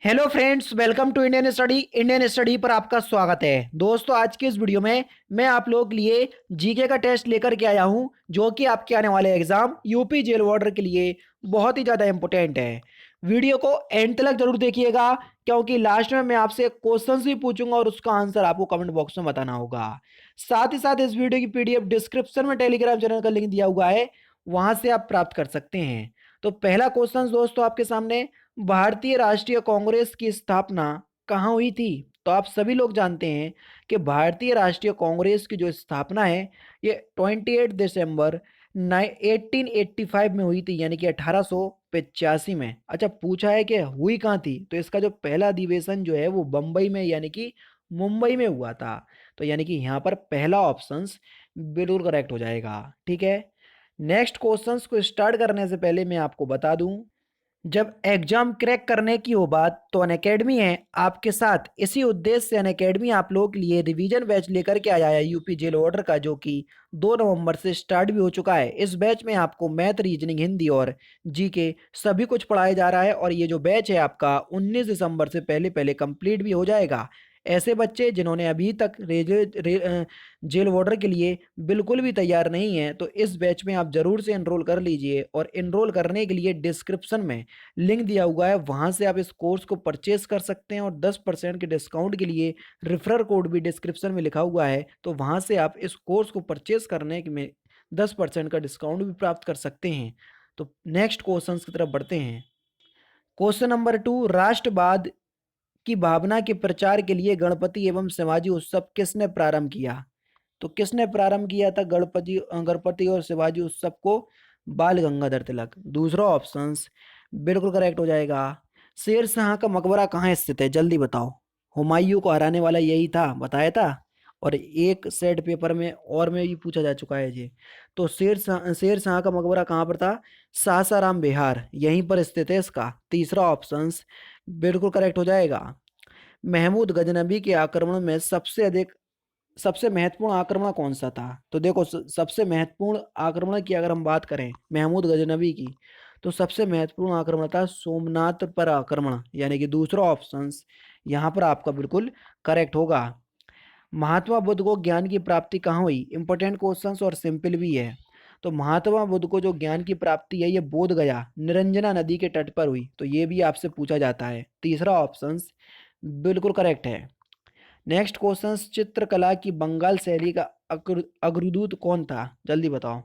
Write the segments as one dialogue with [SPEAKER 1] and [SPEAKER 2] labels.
[SPEAKER 1] Hello friends, welcome to Indian study पर आपका स्वागत है। दोस्तों, आज की इस वीडियो में मैं आप लोग के लिए जीके का टेस्ट लेकर के आया हूं, जो कि आपके आने वाले एग्जाम यूपी जेल वार्डर के लिए बहुत ही ज़्यादा इंपॉर्टेंट है। वीडियो को एंड तक जरूर देखिएगा, क्योंकि लास्ट में मैं आपसे क्वेश्चंस भी पूछूंगा और उसका आंसर आपको कमेंट बॉक्स में बताना होगा। साथ ही साथ इस वीडियो की पीडीएफ डिस्क्रिप्शन में टेलीग्राम चैनल का लिंक दिया हुआ है, वहां से आप प्राप्त कर सकते हैं। तो पहला क्वेश्चन दोस्तों आपके सामने, भारतीय राष्ट्रीय कांग्रेस की स्थापना कहाँ हुई थी? तो आप सभी लोग जानते हैं कि भारतीय राष्ट्रीय कांग्रेस की जो स्थापना है ये 28 दिसंबर 1885 में हुई थी, यानी कि 1885 में। अच्छा, पूछा है कि हुई कहाँ थी, तो इसका जो पहला अधिवेशन जो है वो बम्बई में यानी कि मुंबई में हुआ था। तो यानी कि यहाँ पर पहला ऑप्शन बिल्कुल करेक्ट हो जाएगा। ठीक है, नेक्स्ट क्वेश्चंस को स्टार्ट करने से पहले मैं आपको बता दूं, जब एग्जाम क्रैक करने की हो बात तो अनअकैडमी है आपके साथ। इसी उद्देश्य से अनअकैडमी आप लोगों के लिए रिवीजन बैच लेकर के आया है यूपी जेल ऑर्डर का, जो कि 2 नवंबर से स्टार्ट भी हो चुका है। इस बैच में आपको मैथ, रीजनिंग, हिंदी और जीके सभी कुछ पढ़ाया जा रहा है, और ये जो बैच है आपका 19 दिसंबर से पहले पहले कंप्लीट भी हो जाएगा। ऐसे बच्चे जिन्होंने अभी तक जेल वार्डर के लिए बिल्कुल भी तैयार नहीं है, तो इस बैच में आप जरूर से एनरोल कर लीजिए। और एनरोल करने के लिए डिस्क्रिप्शन में लिंक दिया हुआ है, वहां से आप इस कोर्स को परचेस कर सकते हैं, और 10% के डिस्काउंट के लिए रेफरल कोड भी डिस्क्रिप्शन में लिखा हुआ है, तो वहां से आप इस कोर्स को परचेस करने में 10% का डिस्काउंट भी प्राप्त कर सकते हैं। तो नेक्स्ट क्वेश्चन की तरफ बढ़ते हैं। क्वेश्चन नंबर 2, राष्ट्रवाद की भावना के प्रचार के लिए गणपति एवं शिवाजी उत्सव किसने प्रारंभ किया? तो किसने प्रारंभ किया था गणपति और शिवाजी उत्सव को? बाल गंगाधर तिलक। दूसरा ऑप्शन बिल्कुल करेक्ट हो जाएगा। शेर शाह का मकबरा कहाँ स्थित है, जल्दी बताओ। हुमायूं को हराने वाला यही था, बताया था। और एक सेट पेपर में और में भी पूछा जा चुका है ये। तो शेर शाह का मकबरा कहाँ पर था? सासाराम बिहार, यहीं पर स्थित है इसका। तीसरा ऑप्शन बिल्कुल करेक्ट हो जाएगा। महमूद गजनबी के आक्रमण में सबसे महत्वपूर्ण आक्रमण कौन सा था? तो देखो, सबसे महत्वपूर्ण आक्रमण की अगर हम बात करें महमूद गजनबी की, तो सबसे महत्वपूर्ण आक्रमण था सोमनाथ पर आक्रमण, यानी कि दूसरा ऑप्शन यहाँ पर आपका बिल्कुल करेक्ट होगा। महात्मा बुद्ध को ज्ञान की प्राप्ति कहाँ हुई? इंपॉर्टेंट क्वेश्चंस और सिंपल भी है। तो महात्मा बुद्ध को जो ज्ञान की प्राप्ति है ये बोध गया निरंजना नदी के तट पर हुई, तो ये भी आपसे पूछा जाता है। तीसरा ऑप्शन बिल्कुल करेक्ट है। नेक्स्ट क्वेश्चन, चित्रकला की बंगाल शैली का अग्रदूत कौन था, जल्दी बताओ।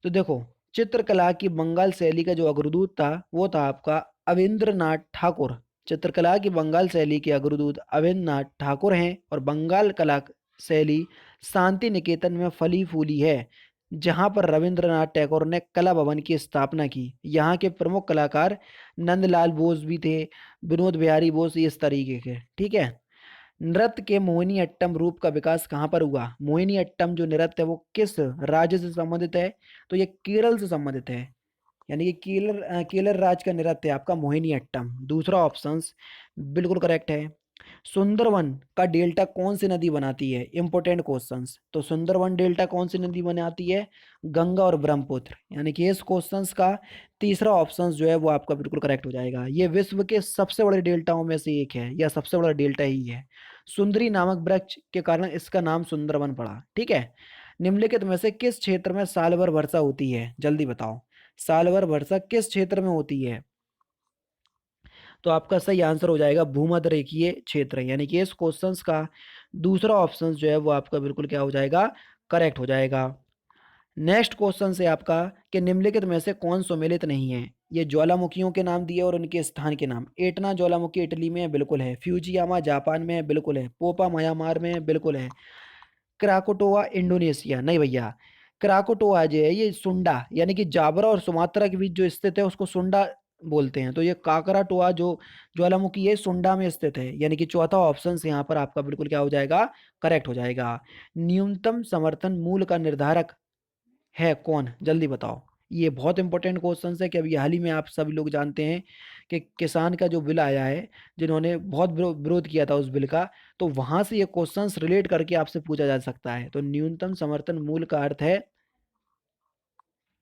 [SPEAKER 1] तो देखो, चित्रकला की बंगाल शैली का जो अग्रदूत था वो था आपका अविंद्रनाथ ठाकुर। चित्रकला की बंगाल शैली के अग्रदूत अविंद्रनाथ ठाकुर हैं, और बंगाल कला शैली शांति निकेतन में फली फूली है, जहां पर रविंद्रनाथ टैगोर ने कला भवन की स्थापना की। यहाँ के प्रमुख कलाकार नंदलाल बोस भी थे, विनोद बिहारी बोस, इस तरीके के। ठीक है, नृत्य के मोहिनी अट्टम रूप का विकास कहाँ पर हुआ? मोहिनी अट्टम जो नृत्य है वो किस राज्य से संबंधित है? तो ये केरल से संबंधित है, यानी कि केरल राज्य का नृत्य है आपका मोहिनी अट्टम। दूसरा ऑप्शन बिल्कुल करेक्ट है। सुंदरवन का डेल्टा कौन सी नदी बनाती है? Important questions. तो सुंदरवन डेल्टा कौन सी नदी बनाती है? गंगा और ब्रह्मपुत्र, यानी कि इस क्वेश्चंस का तीसरा ऑप्शन जो है वो आपका बिल्कुल करेक्ट हो जाएगा। ये विश्व के सबसे बड़े डेल्टाओं में से एक है, या सबसे बड़ा डेल्टा ही है। सुंदरी नामक वृक्ष के कारण इसका नाम सुंदरवन पड़ा। ठीक है, निम्नलिखित में से किस क्षेत्र में साल भर वर्षा होती है, जल्दी बताओ। साल भर वर्षा किस क्षेत्र में होती है? तो आपका सही आंसर हो जाएगा भूमध्य रेखीय क्षेत्र, यानी कि इस क्वेश्चंस का दूसरा ऑप्शन जो है वो आपका बिल्कुल क्या हो जाएगा? करेक्ट हो जाएगा। नेक्स्ट क्वेश्चन से आपका, कि निम्नलिखित में से कौन सुमेलित नहीं है? ये ज्वालामुखियों के नाम दिए और उनके स्थान के नाम। एटना ज्वालामुखी इटली में है, बिल्कुल है। फ्यूजियामा जापान में है, बिल्कुल है। पोपा म्यांमार में है, बिल्कुल है। क्राकोटोआ इंडोनेशिया, नहीं भैया। क्राकोटोआ जो है ये सुंडा, यानी कि जाबरा और सुमात्रा के बीच जो स्थित है उसको सुंडा बोलते हैं। तो ये काकराटोआ जो ज्वालामुखी है सुंडा में स्थित है, यानी कि चौथा ऑप्शन से यहाँ पर आपका बिल्कुल क्या हो जाएगा? करेक्ट हो जाएगा। न्यूनतम समर्थन मूल्य का निर्धारक है कौन, जल्दी बताओ। ये बहुत इंपॉर्टेंट क्वेश्चन है, कि अभी हाल ही में आप सभी लोग जानते हैं कि किसान का जो बिल आया है, जिन्होंने बहुत विरोध किया था उस बिल का, तो वहां से ये क्वेश्चंस रिलेट करके आपसे पूछा जा सकता है। तो न्यूनतम समर्थन मूल्य का अर्थ है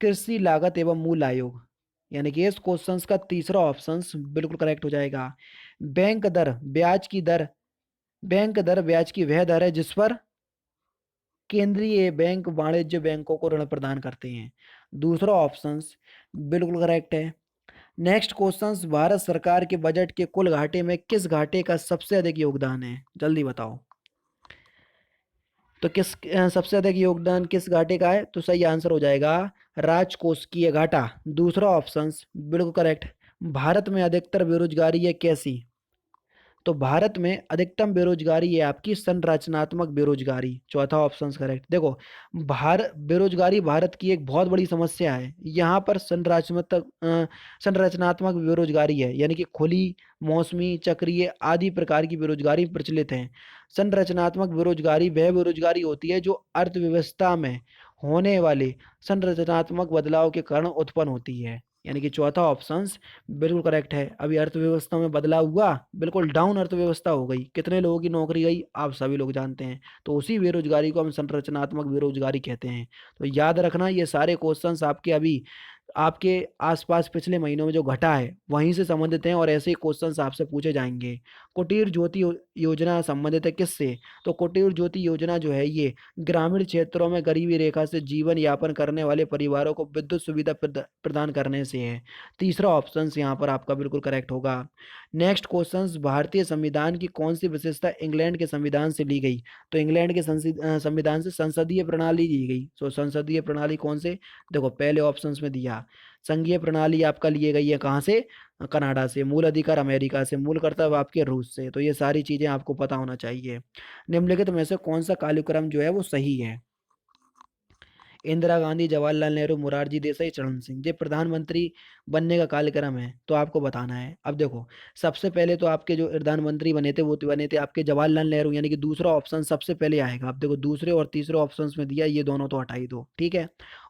[SPEAKER 1] कृषि लागत एवं मूल्य आयोग, यानी कि इस क्वेश्चन का तीसरा ऑप्शन बिल्कुल करेक्ट हो जाएगा। बैंक दर ब्याज की दर, बैंक दर ब्याज की वह दर है जिस पर केंद्रीय बैंक वाणिज्य बैंकों को ऋण प्रदान करते हैं। दूसरा ऑप्शन बिल्कुल करेक्ट है। नेक्स्ट क्वेश्चन, भारत सरकार के बजट के कुल घाटे में किस घाटे का सबसे अधिक योगदान है, जल्दी बताओ। तो सबसे अधिक योगदान किस घाटे का है, तो सही आंसर हो जाएगा राजकोषीय घाटा। दूसरा ऑप्शन बिल्कुल करेक्ट। भारत में अधिकतर बेरोजगारी है कैसी, तो भारत में अधिकतम बेरोजगारी है आपकी संरचनात्मक बेरोजगारी। चौथा ऑप्शन करेक्ट। देखो, बेरोजगारी भारत की एक बहुत बड़ी समस्या है। यहाँ पर संरचनात्मक बेरोजगारी है, यानी कि खुली, मौसमी, चक्रीय आदि प्रकार की बेरोजगारी प्रचलित है। संरचनात्मक बेरोजगारी वह बेरोजगारी होती है जो अर्थव्यवस्था में होने वाले संरचनात्मक बदलाव के कारण उत्पन्न होती है। यानी कि चौथा ऑप्शन बिल्कुल करेक्ट है। अभी अर्थव्यवस्था में बदलाव हुआ, बिल्कुल डाउन अर्थव्यवस्था हो गई, कितने लोगों की नौकरी गई आप सभी लोग जानते हैं, तो उसी बेरोजगारी को हम संरचनात्मक बेरोजगारी कहते हैं। तो याद रखना, ये सारे क्वेश्चंस आपके अभी आपके आसपास पिछले महीनों में जो घटा है वहीं से संबंधित हैं, और ऐसे ही क्वेश्चंस आपसे पूछे जाएंगे। कुटीर ज्योति योजना संबंधित है किससे, तो कुटीर ज्योति योजना जो है ये ग्रामीण क्षेत्रों में गरीबी रेखा से जीवन यापन करने वाले परिवारों को विद्युत सुविधा प्रदान करने से है। तीसरा ऑप्शन यहाँ पर आपका बिल्कुल करेक्ट होगा। नेक्स्ट क्वेश्चन, भारतीय संविधान की कौन सी विशेषता इंग्लैंड के संविधान से ली गई, तो इंग्लैंड के संविधान से संसदीय प्रणाली दी गई। तो संसदीय प्रणाली कौन से, देखो पहले ऑप्शन में दिया संघीय प्रणाली आपका लिए गई है कहाँ से, कनाडा से। मूल अधिकार अमेरिका से। मूल कर्तव्य आपके रूस से। तो ये सारी चीजें आपको पता होना चाहिए। निम्नलिखित में से कौन सा कार्यक्रम जो है वो सही है, इंदिरा गांधी, जवाहरलाल नेहरू, मुरारजी देसाई, चरण सिंह, ये प्रधानमंत्री बनने का कार्यक्रम है, तो आपको बताना है। अब देखो, सबसे पहले तो आपके जो प्रधानमंत्री बने थे वो बने थे आपके जवाहरलाल नेहरू, यानी कि दूसरा ऑप्शन सबसे पहले आएगा। अब देखो, दूसरे और तीसरे ऑप्शन में दिया, ये दोनों तो हटा ही दो, ठीक है।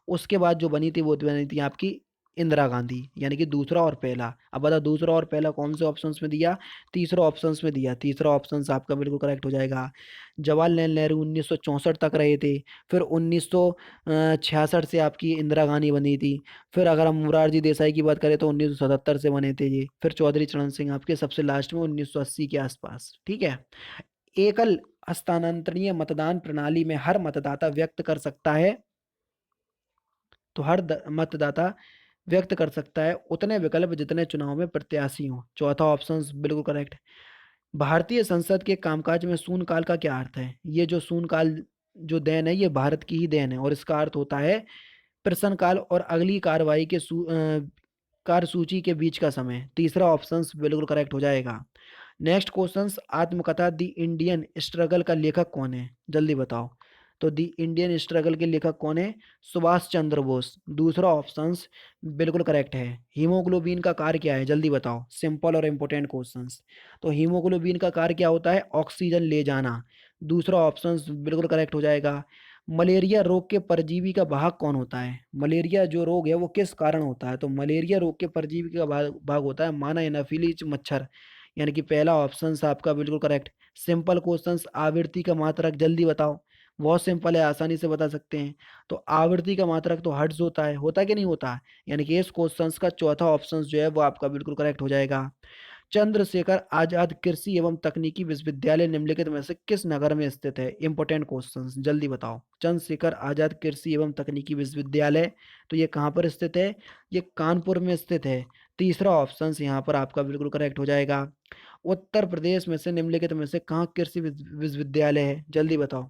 [SPEAKER 1] उसके बाद जो बनी थी वो बनी थी आपकी इंदिरा गांधी, यानी कि दूसरा और पहला। अब बता, दूसरा और पहला कौन से ऑप्शंस में दिया, तीसरा ऑप्शंस में दिया। तीसरा ऑप्शन आपका बिल्कुल करेक्ट हो जाएगा। जवाहरलाल नेहरू 1964 तक रहे थे, फिर 1966 से आपकी इंदिरा गांधी बनी थी। फिर अगर हम मुरारजी देसाई की बात करें तो 1977 से बने थे ये। फिर चौधरी चरण सिंह आपके सबसे लास्ट में 1980 के आसपास, ठीक है। एकल हस्तांतरणीय मतदान प्रणाली में हर मतदाता व्यक्त कर सकता है, तो मतदाता व्यक्त कर सकता है उतने विकल्प जितने चुनाव में प्रत्याशी हों। चौथा ऑप्शन बिल्कुल करेक्ट। भारतीय संसद के कामकाज में शून्यकाल का क्या अर्थ है, ये जो शून्यकाल जो देन है ये भारत की ही देन है, और इसका अर्थ होता है प्रश्नकाल और अगली कार्रवाई के कार्यसूची के बीच का समय। तीसरा ऑप्शन बिल्कुल करेक्ट हो जाएगा। नेक्स्ट क्वेश्चन, आत्मकथा द इंडियन स्ट्रगल का लेखक कौन है, जल्दी बताओ। तो द इंडियन स्ट्रगल के लेखक कौन है, सुभाष चंद्र बोस। दूसरा ऑप्शन बिल्कुल करेक्ट है। हीमोग्लोबिन का कार्य क्या है, जल्दी बताओ। सिंपल और इंपॉर्टेंट क्वेश्चंस। तो हीमोग्लोबिन का कार्य क्या होता है, ऑक्सीजन ले जाना। दूसरा ऑप्शन बिल्कुल करेक्ट हो जाएगा। मलेरिया रोग के परजीवी का वाहक कौन होता है, मलेरिया जो रोग है वो किस कारण होता है, तो मलेरिया रोग के परजीवी का भाग होता है माना एनाफिलीज मच्छर। यानी कि पहला ऑप्शन आपका बिल्कुल करेक्ट। सिंपल क्वेश्चंस, आवृत्ति का मात्रक जल्दी बताओ। बहुत सिंपल है, आसानी से बता सकते हैं। तो आवृत्ति का मात्रक तो हर्ट्ज होता है कि नहीं होता। यानी कि इस क्वेश्चंस का चौथा ऑप्शन जो है वो आपका बिल्कुल करेक्ट हो जाएगा। चंद्रशेखर आजाद कृषि एवं तकनीकी विश्वविद्यालय निम्नलिखित में से किस नगर में स्थित है, इंपोर्टेंट क्वेश्चन जल्दी बताओ। चंद्रशेखर आजाद कृषि एवं तकनीकी विश्वविद्यालय, तो ये कहाँ पर स्थित है, ये कानपुर में स्थित है। तीसरा ऑप्शन यहाँ पर आपका बिल्कुल करेक्ट हो जाएगा। उत्तर प्रदेश में से निम्नलिखित में से कहाँ कृषि विश्वविद्यालय है, जल्दी बताओ।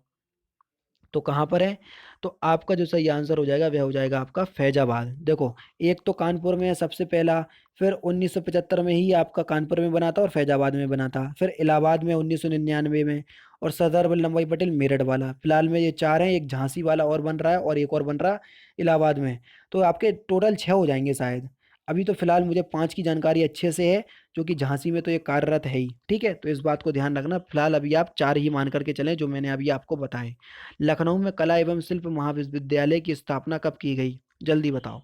[SPEAKER 1] तो कहाँ पर है, तो आपका जो सही आंसर हो जाएगा वह हो जाएगा आपका फैजाबाद। देखो, एक तो कानपुर में है सबसे पहला, फिर 1975 में ही आपका कानपुर में बना था और फैजाबाद में बना था, फिर इलाहाबाद में 1999 में, और सरदार वल्लभ भाई पटेल मेरठ वाला। फिलहाल में ये चार हैं, एक झांसी वाला और बन रहा है और एक और बन रहा है इलाहाबाद में। तो आपके टोटल 6 हो जाएंगे शायद। अभी तो फिलहाल मुझे 5 की जानकारी अच्छे से है, जो कि झांसी में तो ये कार्यरत है ही, ठीक है। तो इस बात को ध्यान रखना, फिलहाल अभी आप 4 ही मान करके चलें जो मैंने अभी आपको बताए। लखनऊ में कला एवं शिल्प महाविश्वविद्यालय की स्थापना कब की गई, जल्दी बताओ।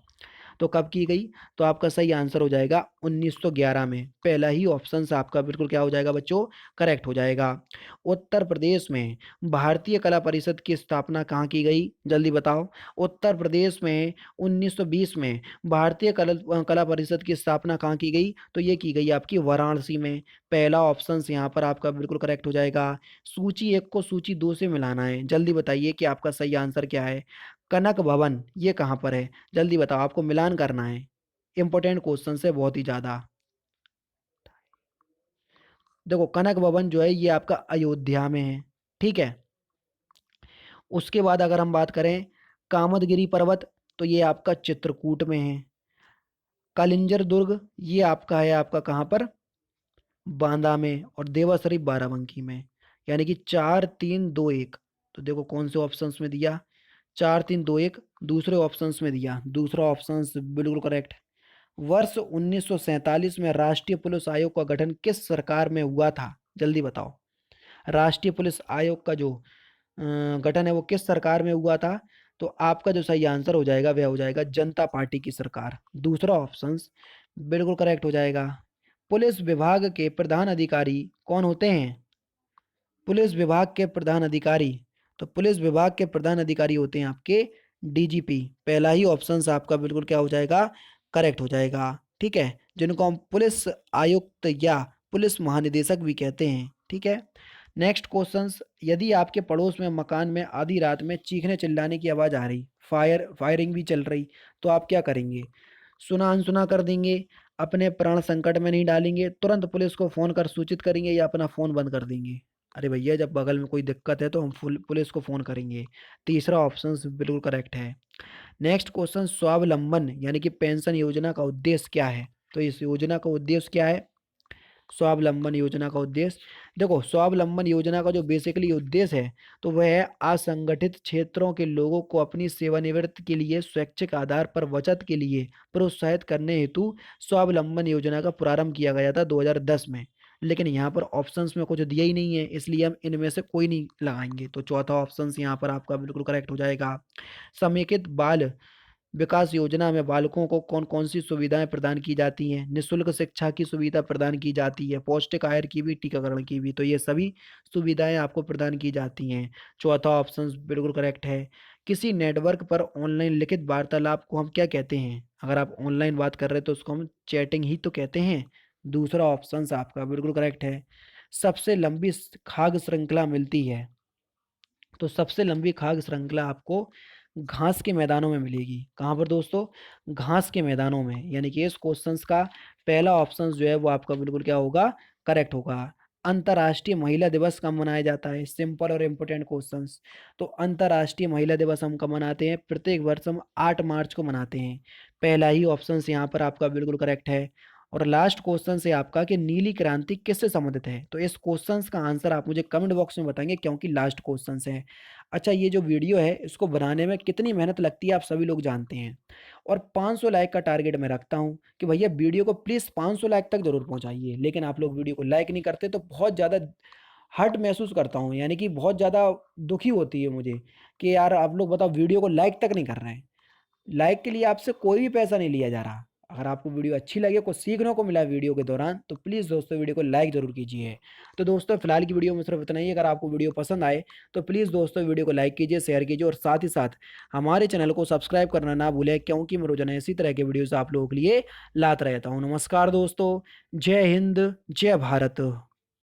[SPEAKER 1] तो कब की गई? तो आपका सही आंसर हो जाएगा 1911 में। पहला ही ऑप्शन से आपका बिल्कुल क्या हो जाएगा बच्चों? करेक्ट हो जाएगा। उत्तर प्रदेश में भारतीय कला परिषद की स्थापना कहाँ की गई? जल्दी बताओ। उत्तर प्रदेश में 1920 में भारतीय कला परिषद की स्थापना कहाँ की गई? तो ये की गई आपकी वाराणसी में। पहला ऑप्शन यहाँ पर आपका बिल्कुल करेक्ट हो जाएगा। सूची 1 को सूची 2 से मिलाना है। जल्दी बताइए कि आपका सही आंसर क्या है। कनक भवन ये कहाँ पर है? जल्दी बताओ, आपको मिलान करना है। इंपॉर्टेंट क्वेश्चन है बहुत ही ज्यादा। देखो कनक भवन जो है ये आपका अयोध्या में है, ठीक है। उसके बाद अगर हम बात करें कामदगिरी पर्वत, तो ये आपका चित्रकूट में है। कलिंजर दुर्ग ये आपका है, आपका कहाँ पर? बांदा में। और देवासरी बाराबंकी में। यानी कि 4 3 2 1। तो देखो कौन से ऑप्शंस में दिया? 4 3 2 1 दूसरे ऑप्शंस में दिया। दूसरा ऑप्शन बिल्कुल करेक्ट। वर्ष 1947 में राष्ट्रीय पुलिस आयोग का गठन किस सरकार में हुआ था? जल्दी बताओ। राष्ट्रीय पुलिस आयोग का जो गठन है वो किस सरकार में हुआ था? तो आपका जो सही आंसर हो जाएगा वह हो जाएगा जनता पार्टी की सरकार। दूसरा ऑप्शन बिल्कुल करेक्ट हो जाएगा। पुलिस विभाग के प्रधान अधिकारी कौन होते हैं? पुलिस विभाग के प्रधान अधिकारी, तो पुलिस विभाग के प्रधान अधिकारी होते हैं आपके डीजीपी। पहला ही ऑप्शन आपका बिल्कुल क्या हो जाएगा? करेक्ट हो जाएगा, ठीक है। जिनको हम पुलिस आयुक्त या पुलिस महानिदेशक भी कहते हैं, ठीक है। नेक्स्ट क्वेश्चन, यदि आपके पड़ोस में मकान में आधी रात में चीखने चिल्लाने की आवाज आ रही, फायरिंग भी चल रही, तो आप क्या करेंगे? सुना अनसुना कर देंगे, अपने प्राण संकट में नहीं डालेंगे, तुरंत पुलिस को फोन कर सूचित करेंगे, या अपना फोन बंद कर देंगे? अरे भैया जब बगल में कोई दिक्कत है तो हम पुलिस को फोन करेंगे। तीसरा ऑप्शन बिल्कुल करेक्ट है। नेक्स्ट क्वेश्चन, स्वावलंबन यानी कि पेंशन योजना का उद्देश्य क्या है? तो इस योजना का उद्देश्य क्या है? स्वावलंबन योजना का उद्देश्य, देखो स्वावलंबन योजना का जो बेसिकली उद्देश्य है तो वह है असंगठित क्षेत्रों के लोगों को अपनी सेवानिवृत्ति के लिए स्वैच्छिक आधार पर बचत के लिए प्रोत्साहित करने हेतु स्वावलंबन योजना का प्रारंभ किया गया था 2010 में। लेकिन यहाँ पर ऑप्शंस में कुछ दिया ही नहीं है, इसलिए हम इनमें से कोई नहीं लगाएंगे। तो चौथा ऑप्शन यहाँ पर आपका बिल्कुल करेक्ट हो जाएगा। समेकित बाल विकास योजना में बालकों को कौन कौन सी सुविधाएं प्रदान की जाती हैं? निःशुल्क शिक्षा की सुविधा प्रदान की जाती है, पौष्टिक आहार की भी, टीकाकरण की भी। तो ये सभी सुविधाएं आपको प्रदान की जाती हैं। चौथा ऑप्शन बिल्कुल करेक्ट है। किसी नेटवर्क पर ऑनलाइन लिखित वार्तालाप को हम क्या कहते हैं? अगर आप ऑनलाइन बात कर रहे हैं तो उसको हम चैटिंग ही तो कहते हैं। दूसरा ऑप्शन आपका बिल्कुल करेक्ट है। सबसे लंबी खाद्य श्रृंखला मिलती है, तो सबसे लंबी खाद्य श्रृंखला आपको घास के मैदानों में मिलेगी। कहाँ पर दोस्तों? घास के मैदानों में। यानी कि इस क्वेश्चंस का पहला ऑप्शन जो है वो आपका बिल्कुल क्या होगा? करेक्ट होगा। अंतर्राष्ट्रीय महिला दिवस कब मनाया जाता है? सिंपल और इम्पोर्टेंट क्वेश्चंस। तो अंतर्राष्ट्रीय महिला दिवस हम कब मनाते हैं? प्रत्येक वर्ष हम 8 मार्च को मनाते हैं। पहला ही ऑप्शन यहाँ पर आपका बिल्कुल करेक्ट है। और लास्ट क्वेश्चन से आपका कि नीली क्रांति किससे संबंधित है? तो इस क्वेश्चन का आंसर आप मुझे कमेंट बॉक्स में बताएंगे, क्योंकि लास्ट क्वेश्चन है। अच्छा, ये जो वीडियो है इसको बनाने में कितनी मेहनत लगती है आप सभी लोग जानते हैं। और 500 लाइक का टारगेट मैं रखता हूँ कि भैया वीडियो को प्लीज़ 500 लाइक तक जरूर पहुँचाइए। लेकिन आप लोग वीडियो को लाइक नहीं करते तो बहुत ज़्यादा हर्ट महसूस करता हूँ, यानी कि बहुत ज़्यादा दुखी होती है मुझे कि यार आप लोग बताओ वीडियो को लाइक तक नहीं कर रहे हैं। लाइक के लिए आपसे कोई भी पैसा नहीं लिया जा रहा। अगर आपको वीडियो अच्छी लगे, कुछ सीखने को मिला वीडियो के दौरान, तो प्लीज़ दोस्तों वीडियो को लाइक ज़रूर कीजिए। तो दोस्तों फिलहाल की वीडियो में सिर्फ इतना ही। अगर आपको वीडियो पसंद आए तो प्लीज़ दोस्तों वीडियो को लाइक कीजिए, शेयर कीजिए, और साथ ही साथ हमारे चैनल को सब्सक्राइब करना ना भूलें, क्योंकि मैं रोजाना इसी तरह के वीडियोज़ आप लोगों के लिए लाता रहता हूँ। नमस्कार दोस्तों, जय हिंद, जय भारत।